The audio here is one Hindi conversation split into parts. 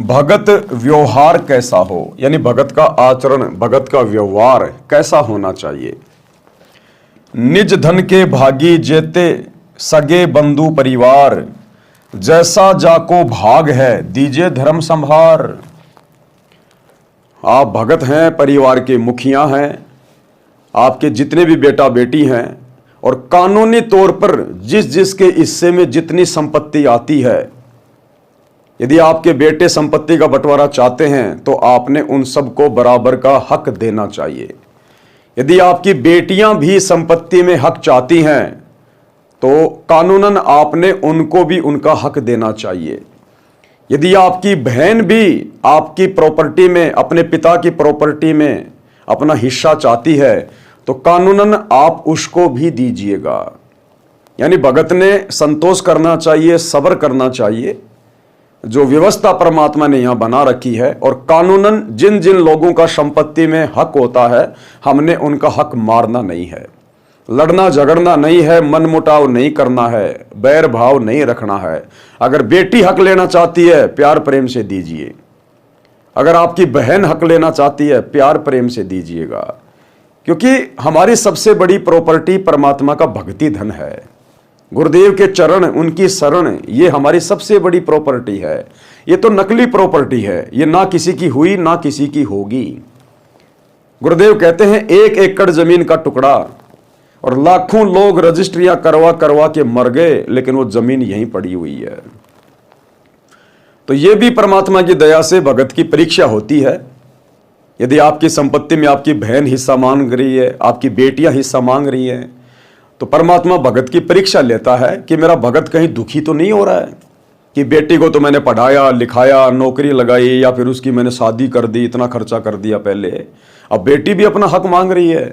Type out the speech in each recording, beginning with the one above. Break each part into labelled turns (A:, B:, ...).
A: भगत व्यवहार कैसा हो, यानी भगत का आचरण, भगत का व्यवहार कैसा होना चाहिए। निज धन के भागी जेते सगे बंधु परिवार, जैसा जाको भाग है दीजे धर्म संभार। आप भगत हैं, परिवार के मुखिया हैं, आपके जितने भी बेटा बेटी हैं, और कानूनी तौर पर जिस जिसके हिस्से में जितनी संपत्ति आती है, यदि आपके बेटे संपत्ति का बंटवारा चाहते हैं तो आपने उन सबको बराबर का हक देना चाहिए। यदि आपकी बेटियां भी संपत्ति में हक चाहती हैं तो कानूनन आपने उनको भी उनका हक देना चाहिए। यदि आपकी बहन भी आपकी प्रॉपर्टी में, अपने पिता की प्रॉपर्टी में अपना हिस्सा चाहती है तो कानूनन आप उसको भी दीजिएगा। यानी भगत ने संतोष करना चाहिए, सब्र करना चाहिए। जो व्यवस्था परमात्मा ने यहां बना रखी है, और कानूनन जिन जिन लोगों का संपत्ति में हक होता है, हमने उनका हक मारना नहीं है, लड़ना झगड़ना नहीं है, मनमुटाव नहीं करना है, बैर भाव नहीं रखना है। अगर बेटी हक लेना चाहती है, प्यार प्रेम से दीजिए। अगर आपकी बहन हक लेना चाहती है, प्यार प्रेम से दीजिएगा, क्योंकि हमारी सबसे बड़ी प्रॉपर्टी परमात्मा का भक्ति धन है। गुरुदेव के चरण, उनकी शरण, ये हमारी सबसे बड़ी प्रॉपर्टी है। ये तो नकली प्रॉपर्टी है, ये ना किसी की हुई ना किसी की होगी। गुरुदेव कहते हैं 1 एकड़ जमीन का टुकड़ा, और लाखों लोग रजिस्ट्रियां करवा करवा के मर गए, लेकिन वो जमीन यहीं पड़ी हुई है। तो ये भी परमात्मा की दया से भगत की परीक्षा होती है। यदि आपकी संपत्ति में आपकी बहन हिस्सा मांग रही है, आपकी बेटियां हिस्सा मांग रही हैं, तो परमात्मा भगत की परीक्षा लेता है कि मेरा भगत कहीं दुखी तो नहीं हो रहा है कि बेटी को तो मैंने पढ़ाया लिखाया, नौकरी लगाई, या फिर उसकी मैंने शादी कर दी, इतना खर्चा कर दिया पहले, अब बेटी भी अपना हक मांग रही है।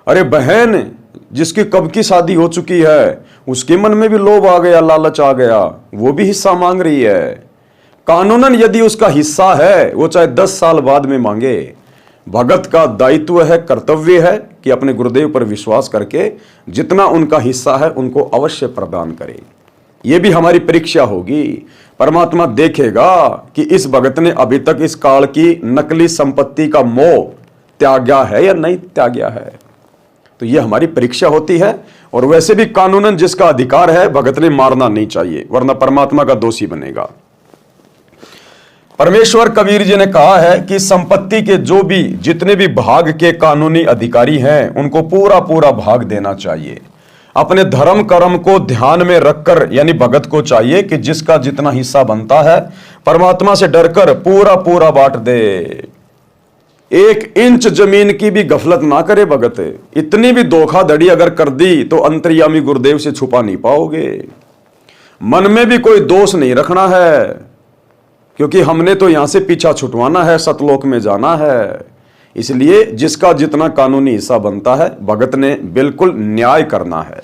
A: अरे बहन जिसकी कब की शादी हो चुकी है, उसके मन में भी लोभ आ गया, लालच आ गया, वो भी हिस्सा मांग रही है। कानूनन यदि उसका हिस्सा है, वो चाहे 10 साल बाद में मांगे। भगत का दायित्व है, कर्तव्य है कि अपने गुरुदेव पर विश्वास करके जितना उनका हिस्सा है उनको अवश्य प्रदान करें। यह भी हमारी परीक्षा होगी। परमात्मा देखेगा कि इस भगत ने अभी तक इस काल की नकली संपत्ति का मोह त्यागा है या नहीं त्यागा है। तो यह हमारी परीक्षा होती है। और वैसे भी कानूनन जिसका अधिकार है, भगत ने मारना नहीं चाहिए, वरना परमात्मा का दोषी बनेगा। परमेश्वर कबीर जी ने कहा है कि संपत्ति के जो भी जितने भी भाग के कानूनी अधिकारी हैं, उनको पूरा पूरा भाग देना चाहिए। अपने धर्म कर्म को ध्यान में रखकर, यानी भगत को चाहिए कि जिसका जितना हिस्सा बनता है, परमात्मा से डरकर पूरा पूरा बांट दे। 1 इंच जमीन की भी गफलत ना करे भगत। इतनी भी धोखाधड़ी अगर कर दी तो अंतर्यामी गुरुदेव से छुपा नहीं पाओगे। मन में भी कोई दोष नहीं रखना है, क्योंकि हमने तो यहां से पीछा छुटवाना है, सतलोक में जाना है। इसलिए जिसका जितना कानूनी हिस्सा बनता है, भगत ने बिल्कुल न्याय करना है।